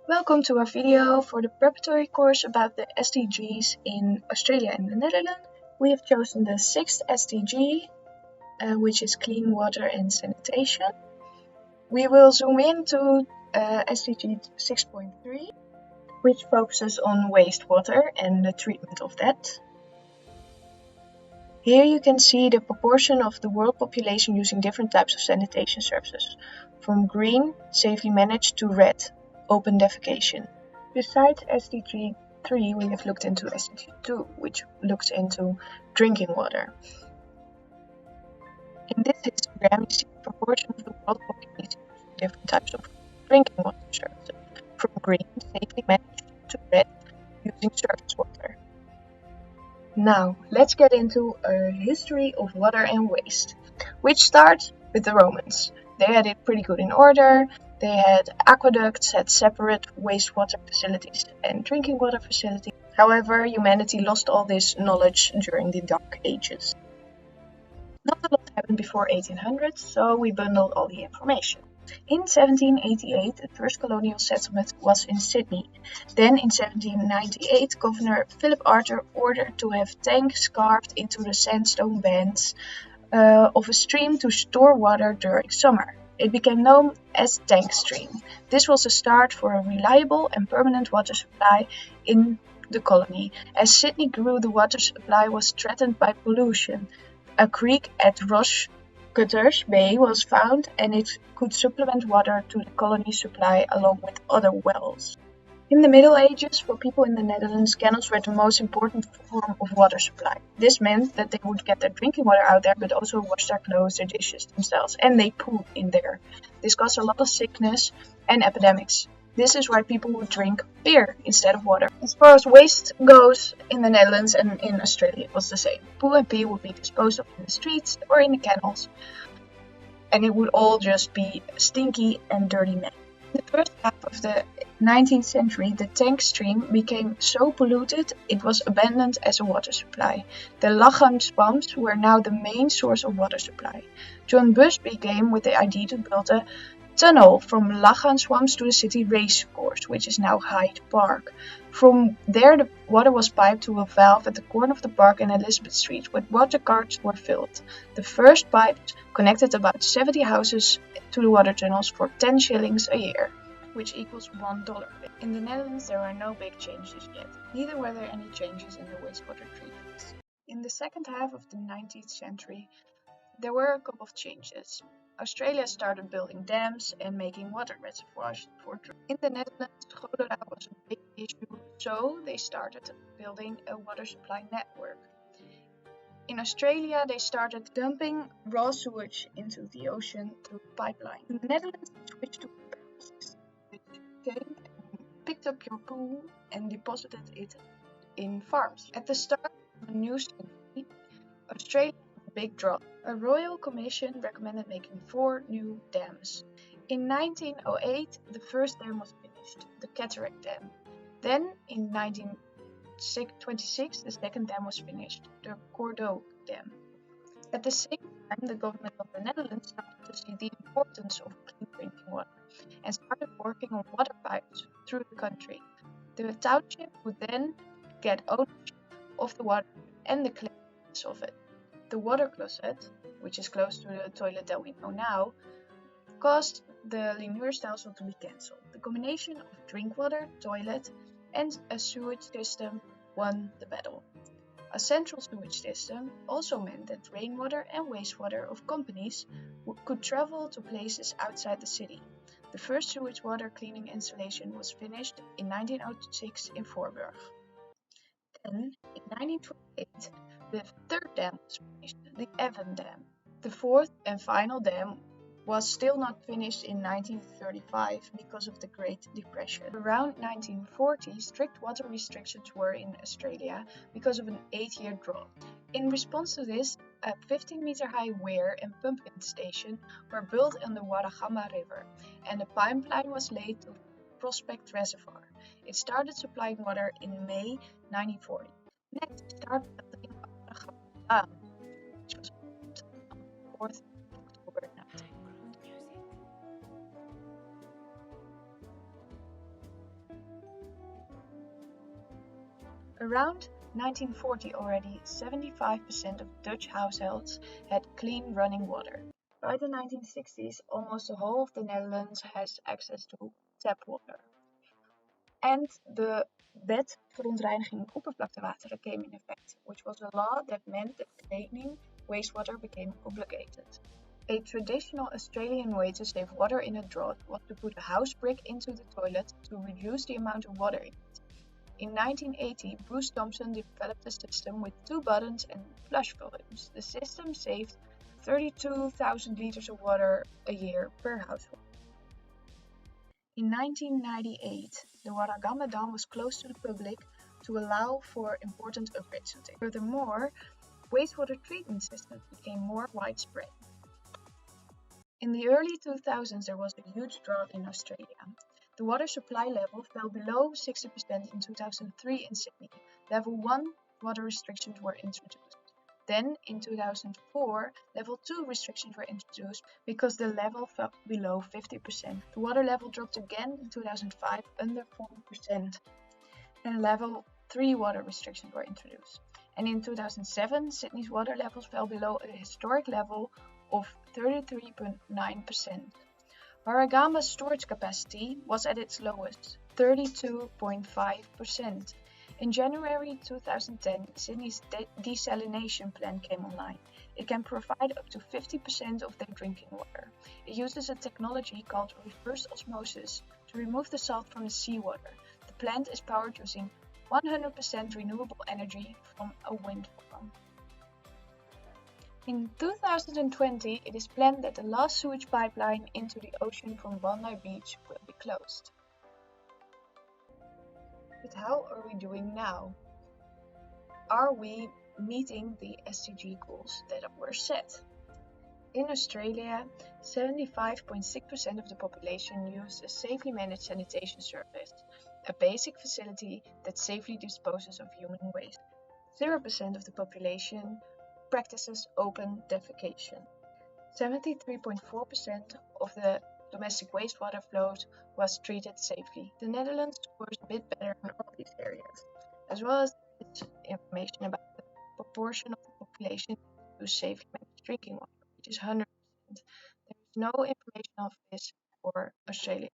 Welcome to our video for the preparatory course about the SDGs in Australia and the Netherlands. We have chosen the sixth SDG, which is clean water and sanitation. We will zoom into SDG 6.3, which focuses on wastewater and the treatment of that. Here you can see the proportion of the world population using different types of sanitation services, from green, safely managed, to red, open defecation. Besides SDG 3, we have looked into SDG 2, which looks into drinking water. In this histogram, you see the proportion of the world population using different types of drinking water services, from green, safely managed, to red, using surface water. Now, let's get into a history of water and waste, which starts with the Romans. They had it pretty good in order. They had aqueducts, had separate wastewater facilities and drinking water facilities. However, humanity lost all this knowledge during the Dark Ages. Not a lot happened before 1800, so we bundled all the information. In 1788, the first colonial settlement was in Sydney. Then in 1798, Governor Philip Arthur ordered to have tanks carved into the sandstone banks of a stream to store water during summer. It became known as Tank Stream. This was the start for a reliable and permanent water supply in the colony. As Sydney grew, the water supply was threatened by pollution. A creek at Cutters Bay was found, and it could supplement water to the colony supply along with other wells. In the Middle Ages, for people in the Netherlands, canals were the most important form of water supply. This meant that they would get their drinking water out there, but also wash their clothes, their dishes themselves, and they pooped in there. This caused a lot of sickness and epidemics. This is why people would drink beer instead of water. As far as waste goes, in the Netherlands and in Australia it was the same. Poo and pee would be disposed of in the streets or in the canals, and it would all just be stinky and dirty mess. In the first half of the 19th century, the tank stream became so polluted it was abandoned as a water supply. The Lachan swamps were now the main source of water supply. John Busby came with the idea to build a tunnel from Lachan swamps to the city racecourse, which is now Hyde Park. From there, the water was piped to a valve at the corner of the park and Elizabeth Street, where water carts were filled. The first pipes connected about 70 houses to the water tunnels for 10 shillings a year, which equals $1. In the Netherlands, there are no big changes yet. Neither were there any changes in the wastewater treatments. In the second half of the 19th century, there were a couple of changes. Australia started building dams and making water reservoirs for drinking. In the Netherlands, cholera was a big issue, so they started building a water supply network. In Australia, they started dumping raw sewage into the ocean through pipeline. In the Netherlands, they switched to a barrel system, which came and picked up your poo and deposited it in farms. At the start of the new century, Australia had a big drought. A royal commission recommended making 4 new dams. In 1908, the first dam was finished, the Cataract Dam. Then, in 1926, the second dam was finished, the Cordeaux Dam. At the same time, the government of the Netherlands started to see the importance of clean drinking water and started working on water pipes through the country. The township would then get ownership of the water and the cleanliness of it. The water closet, which is close to the toilet that we know now, caused the Linieurstelsel to be cancelled. The combination of drink water, toilet, and a sewage system won the battle. A central sewage system also meant that rainwater and wastewater of companies could travel to places outside the city. The first sewage water cleaning installation was finished in 1906 in Voorburg. Then, in 1928, the third dam was finished, the Avon Dam. The fourth and final dam was still not finished in 1935 because of the Great Depression. Around 1940, strict water restrictions were in Australia because of an 8-year drought. In response to this, a 15-meter-high weir and pumping station were built on the Warragamba River, and a pipeline was laid to Prospect Reservoir. It started supplying water in May 1940. Next, it started building Warragamba Dam, which was built on the 4th of October 1940. Around 1940 already, 75% of Dutch households had clean running water. By the 1960s, almost the whole of the Netherlands has access to tap water. And the Wet Verontreiniging Oppervlaktewateren came in effect, which was a law that meant that cleaning wastewater became obligated. A traditional Australian way to save water in a drought was to put a house brick into the toilet to reduce the amount of water in it. In 1980, Bruce Thompson developed a system with 2 buttons and flush volumes. The system saved 32,000 liters of water a year per household. In 1998, the Warragamba Dam was closed to the public to allow for important upgrades. Furthermore, wastewater treatment systems became more widespread. In the early 2000s, there was a huge drought in Australia. The water supply level fell below 60% in 2003 in Sydney. Level 1 water restrictions were introduced. Then, in 2004, Level 2 restrictions were introduced because the level fell below 50%. The water level dropped again in 2005 under 40%, and Level 3 water restrictions were introduced. And in 2007, Sydney's water levels fell below a historic level of 33.9%. Warragamba's storage capacity was at its lowest, 32.5%. In January 2010, Sydney's desalination plant came online. It can provide up to 50% of their drinking water. It uses a technology called reverse osmosis to remove the salt from the seawater. The plant is powered using 100% renewable energy from a wind farm. In 2020, it is planned that the last sewage pipeline into the ocean from Bondi Beach will be closed. But how are we doing now? Are we meeting the SDG goals that were set? In Australia, 75.6% of the population use a safely managed sanitation service, a basic facility that safely disposes of human waste. 0% of the population practices open defecation. 73.4% of the domestic wastewater flows was treated safely. The Netherlands scores a bit better in all these areas, as well as information about the proportion of the population who safely managed drinking water, which is 100%. There is no information of this for Australia.